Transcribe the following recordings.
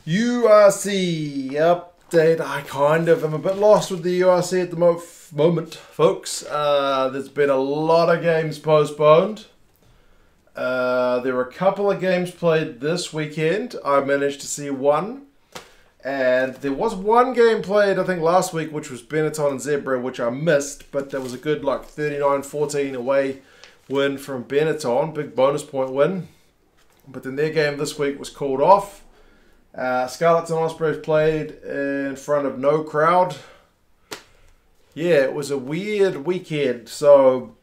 URC update. I kind of am a bit lost with the URC at the moment, folks. There's been a lot of games postponed. There were a couple of games played this weekend. I managed to see one. And there was one game played, I think, last week, which was Benetton and Zebra, which I missed. But there was a good, 39-14 away win from Benetton. Big bonus point win. But then their game this week was called off. Scarlets and Ospreys played in front of no crowd. Yeah, it was a weird weekend. So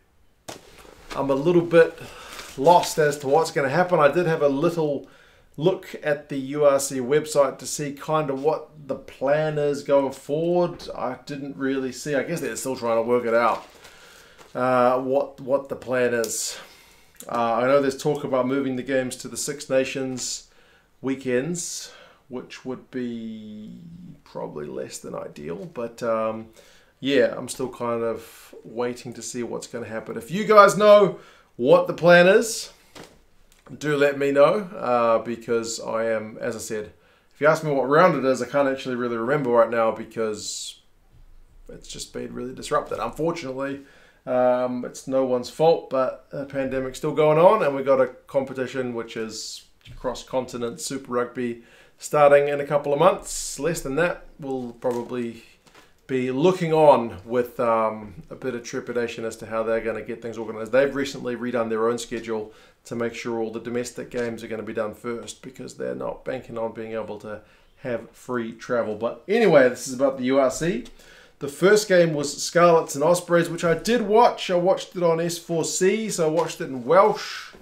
I'm a little bit lost as to what's going to happen. I did have a little look at the URC website to see kind of what the plan is going forward. I didn't really see. I guess they're still trying to work it out. What the plan is. I know there's talk about moving the games to the Six Nations weekends, which would be probably less than ideal. But yeah, I'm still kind of waiting to see what's going to happen. If you guys know what the plan is, do let me know, because I am, as I said, if you ask me what round it is, I can't actually really remember right now because it's just been really disrupted. Unfortunately, it's no one's fault, but the pandemic's still going on, and we've got a competition which is cross-continent Super Rugby starting in a couple of months. Less than that, we'll probably be looking on with a bit of trepidation as to how they're going to get things organised. They've recently redone their own schedule to make sure all the domestic games are going to be done first because they're not banking on being able to have free travel. But anyway, this is about the URC. The first game was Scarlets and Ospreys, which I did watch. I watched it on S4C, so I watched it in Welsh.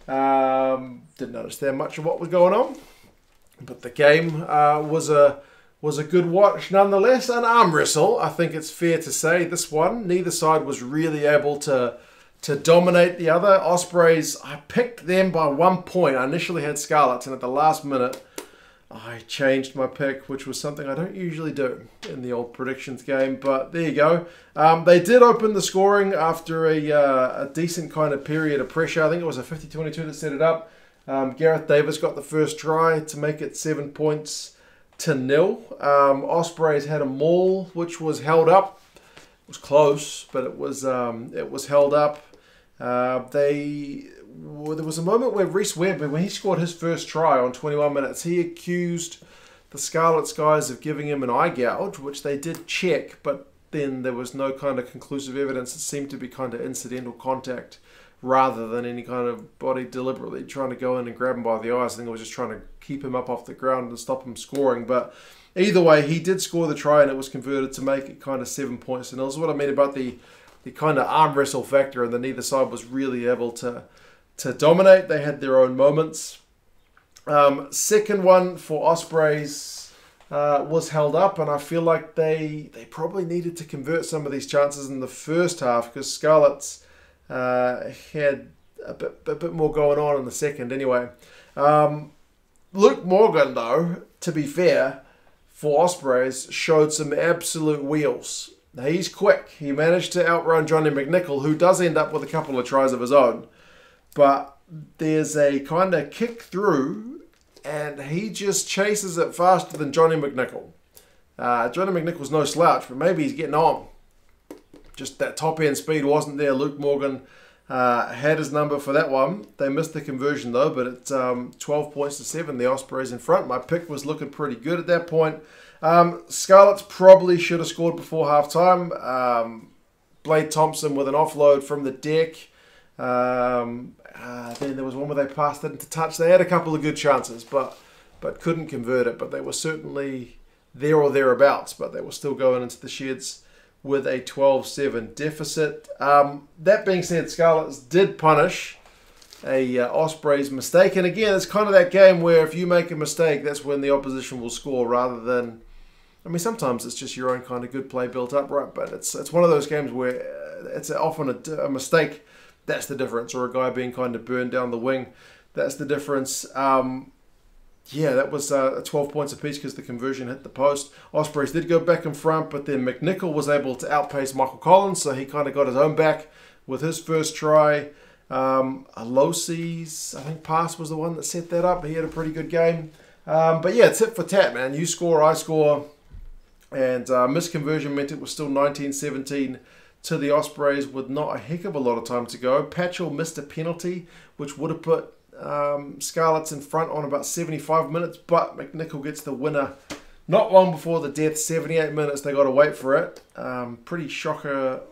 Didn't understand much of what was going on, but the game was a good watch nonetheless. An arm wrestle, I think it's fair to say. This one, neither side was really able to dominate the other. Ospreys, I picked them by 1 point. I initially had Scarlets, and at the last minute, I changed my pick, which was something I don't usually do in the old predictions game. But there you go. They did open the scoring after a decent kind of period of pressure. I think it was a 50-22 that set it up. Gareth Davis got the first try to make it 7 points to 0. Ospreys had a maul, which was held up. It was close, but it was held up. There was a moment where Reece Webb, when he scored his first try on 21 minutes, he accused the Scarlets guys of giving him an eye gouge, which they did check, but then there was no kind of conclusive evidence. It seemed to be kind of incidental contact rather than any kind of body deliberately trying to go in and grab him by the eyes. I think it was just trying to keep him up off the ground and stop him scoring. But either way, he did score the try, and it was converted to make it kind of 7 points. And that's what I mean about the kind of arm wrestle factor, and then neither side was really able to dominate. They had their own moments. Second one for Ospreys was held up, and I feel like they probably needed to convert some of these chances in the first half because Scarlets had a bit more going on in the second anyway. Luke Morgan, though, to be fair, for Ospreys, showed some absolute wheels. Now, he's quick. He managed to outrun Johnny McNichol, who does end up with a couple of tries of his own. But there's a kind of kick through, and he just chases it faster than Johnny McNichol. Johnny McNichol's no slouch, but maybe he's getting on. Just that top-end speed wasn't there. Luke Morgan had his number for that one. They missed the conversion, though, but it's 12 points to 7. The Ospreys in front. My pick was looking pretty good at that point. Scarlets probably should have scored before half-time. Blade Thompson with an offload from the deck. Then there was one where they passed it into touch. They had a couple of good chances, but couldn't convert it. But they were certainly there or thereabouts. But they were still going into the sheds with a 12-7 deficit. That being said, Scarlets did punish a Ospreys mistake. And again, it's kind of that game where if you make a mistake, that's when the opposition will score rather than... I mean, sometimes it's just your own kind of good play built up, right? But it's one of those games where it's often a mistake. That's the difference. Or a guy being kind of burned down the wing. That's the difference. Yeah, that was 12 points apiece because the conversion hit the post. Ospreys did go back in front, but then McNichol was able to outpace Michael Collins, so he kind of got his own back with his first try. Alosi's, I think, pass was the one that set that up. He had a pretty good game. But yeah, tit for tat, man. You score, I score. And misconversion meant it was still 19-17 to the Ospreys with not a heck of a lot of time to go. Patchell missed a penalty, which would have put Scarlets in front on about 75 minutes. But McNichol gets the winner not long before the death, 78 minutes. They got to wait for it. Pretty shocker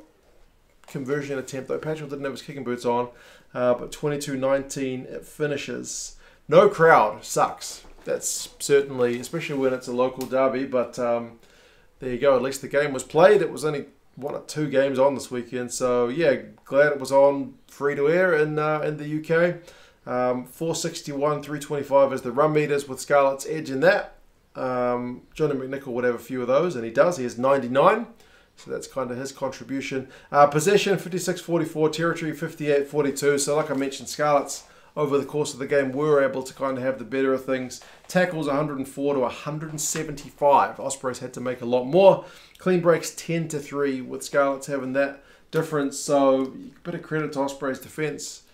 conversion attempt, though. Patchell didn't have his kicking boots on. But 22-19 it finishes. No crowd. Sucks. That's certainly, especially when it's a local derby. But there you go. At least the game was played. It was only 1 or 2 games on this weekend. So, yeah, glad it was on free to air in the UK. 461, 325 is the run meters with Scarlets edge in that. Johnny McNichol would have a few of those, and he does. He has 99. So that's kind of his contribution. Possession, 56-44. Territory, 58-42. So like I mentioned, Scarlets over the course of the game were able to kind of have the better of things. Tackles 104 to 175. Ospreys had to make a lot more. Clean breaks 10-3 with Scarlets having that difference. So a bit of credit to Ospreys defence.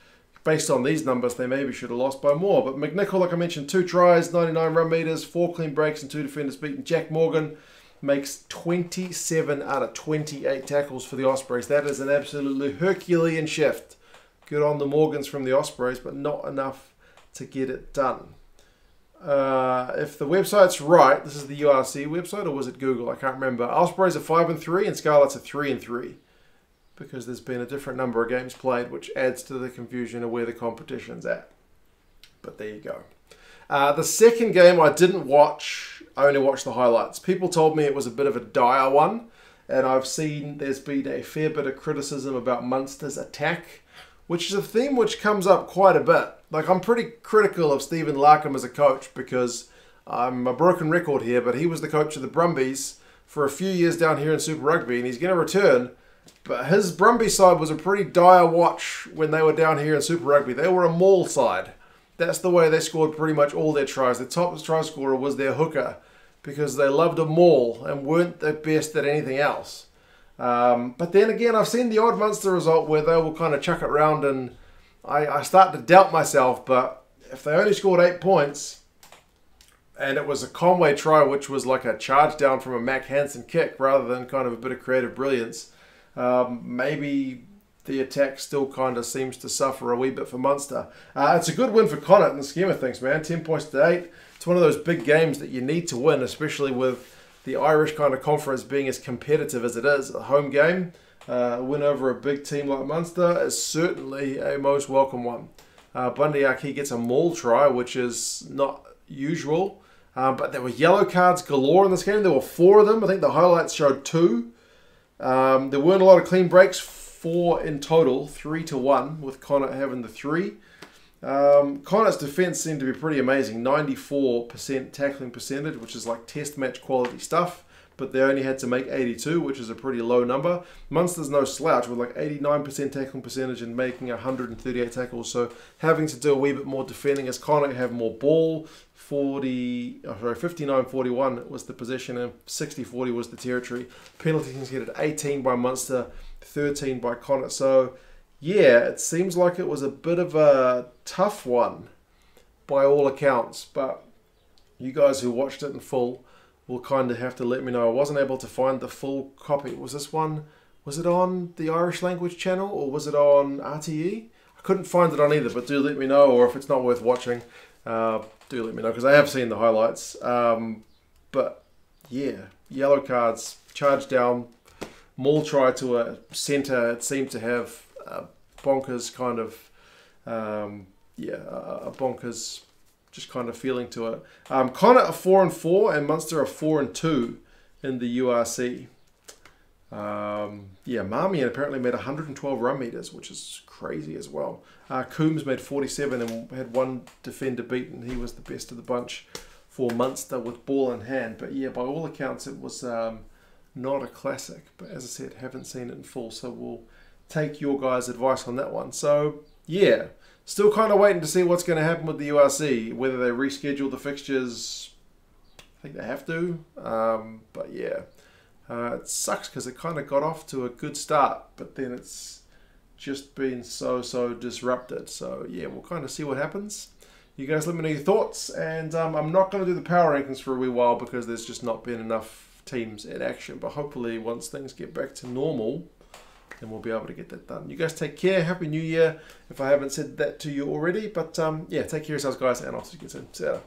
Based on these numbers, they maybe should have lost by more. But McNichol, like I mentioned, 2 tries, 99 run meters, 4 clean breaks and 2 defenders beaten. Jack Morgan makes 27 out of 28 tackles for the Ospreys. That is an absolutely Herculean shift. Good on the Morgans from the Ospreys, but not enough to get it done. If the website's right, this is the URC website, or was it Google? I can't remember. Ospreys are 5-3 and Scarlets are 3-3 because there's been a different number of games played, which adds to the confusion of where the competition's at. But there you go. The second game I didn't watch. I only watched the highlights. People told me it was a bit of a dire one, and I've seen there's been a fair bit of criticism about Munster's attack, which is a theme which comes up quite a bit. Like, I'm pretty critical of Stephen Larkham as a coach because I'm a broken record here, but he was the coach of the Brumbies for a few years down here in Super Rugby, and he's going to return. But his Brumbies side was a pretty dire watch when they were down here in Super Rugby. They were a maul side. That's the way they scored pretty much all their tries. The top try scorer was their hooker because they loved a maul and weren't the best at anything else. But then again, I've seen the odd Munster result where they will kind of chuck it around, and I start to doubt myself. But if they only scored 8 points, and it was a Conway try, which was like a charge down from a Mac Hansen kick rather than kind of a bit of creative brilliance, maybe the attack still kind of seems to suffer a wee bit for Munster. It's a good win for Connacht in the scheme of things, man. 10 points to 8. It's one of those big games that you need to win, especially with the Irish kind of conference being as competitive as it is. A home game, win over a big team like Munster is certainly a most welcome one. Bundyaki gets a maul try, which is not usual. But there were yellow cards galore in this game. There were 4 of them. I think the highlights showed 2. There weren't a lot of clean breaks. 4 in total, 3-1 with Connacht having the 3. Connacht's defence seemed to be pretty amazing. 94% tackling percentage, which is like test match quality stuff. But they only had to make 82, which is a pretty low number. Munster's no slouch with like 89% tackling percentage and making 138 tackles. So having to do a wee bit more defending as Connacht have more ball. 59-41 was the possession and 60-40 was the territory. Penalty conceded 18 by Munster, 13 by Connacht. So yeah, it seems like it was a bit of a tough one by all accounts. But you guys who watched it in full will kind of have to let me know. I wasn't able to find the full copy. Was this one, was it on the Irish language channel or was it on RTE? I couldn't find it on either, but do let me know, or if it's not worth watching, do let me know, because I have seen the highlights. But yeah, yellow cards, charge down, maul try to a centre. It seemed to have a bonkers kind of, a bonkers just kind of feeling to it. Connacht are 4-4 and Munster are 4-2 in the URC. Marmion apparently made 112 run meters, which is crazy as well. Coombs made 47 and had 1 defender beaten. He was the best of the bunch for Munster with ball in hand. But yeah, by all accounts, it was not a classic. But as I said, haven't seen it in full, so we'll take your guys' advice on that one. So yeah, still kind of waiting to see what's going to happen with the URC, whether they reschedule the fixtures. I think they have to. But yeah. It sucks because it kind of got off to a good start, but then it's just been so disrupted. So yeah, we'll kind of see what happens. You guys let me know your thoughts, and I'm not going to do the power rankings for a wee while because there's just not been enough teams in action. But hopefully once things get back to normal, then we'll be able to get that done. You guys take care. Happy New Year if I haven't said that to you already. But yeah, take care of yourselves, guys, and I'll see you soon. See ya.